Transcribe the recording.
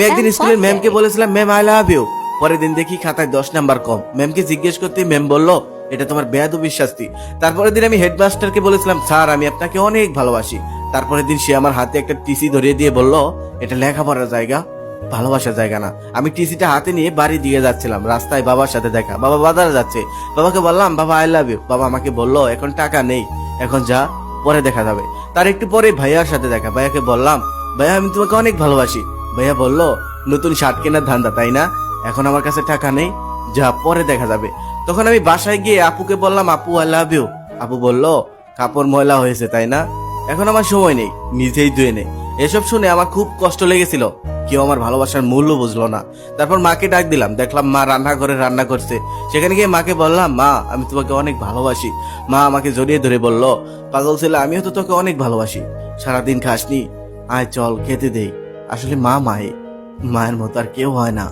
একদিন স্কুলের ম্যামকে বলেছিলাম ম্যাম আই লাভ ইউ, পরের দিন দেখি খাতায় 10 নাম্বার কম। ম্যামকে জিজ্ঞেস করতে ম্যাম বললো এটা তোমার বেয়াদবির শাস্তি। তারপরের দিন আমি হেডমাস্টারকে বলেছিলাম স্যার আমি আপনাকে অনেক ভালোবাসি। তারপরের দিন সে আমার হাতে একটা টিসি ধরিয়ে দিয়ে বলল এটা লেখাপড়ার জায়গা, ভালোবাসার জায়গা না। আমি টিসিটা হাতে নিয়ে বাড়ি দিয়ে যাচ্ছিলাম, রাস্তায় বাবার সাথে দেখা, বাবা বাজারে যাচ্ছে। বাবাকে বললাম বাবা আই লাভ ইউ। বাবা আমাকে বলল এখন টাকা নেই, এখন যা, পরে দেখা যাবে। তার একটু পরে ভাইয়ার সাথে দেখা, ভাইয়াকে বললাম ভাইয়া আমি তোমাকে অনেক ভালোবাসি। ভাইয়া বলল নতুন শার্ট কেনার ধান্দা তাই না, এখন আমার কাছে টাকা নেই, যা পরে দেখা যাবে। তখন আমি বাসায় গিয়ে আপুকে বললাম আপু আই লাভ ইউ। আপু বলল কাপড় ময়লা হয়েছে তাই না, এখন আমার সময় নেই, নিজেই ধুয়ে নে। এসব শুনে আমার খুব কষ্ট লেগেছিল, কেউ আমার ভালোবাসার মূল্য বুঝলো না। তারপর মাকে ডাক দিলাম, দেখলাম মা রান্নাঘরে রান্না করছে। সেখানে গিয়ে মাকে বললাম মা আমি তোমাকে অনেক ভালোবাসি। মা আমাকে জড়িয়ে ধরে বলল পাগল ছেলে আমিও তো তোকে অনেক ভালোবাসি, সারাদিন খাসনি, আয় চল খেতে দেই। আসলে মা মায়ের মতো আর কেউ হয় না।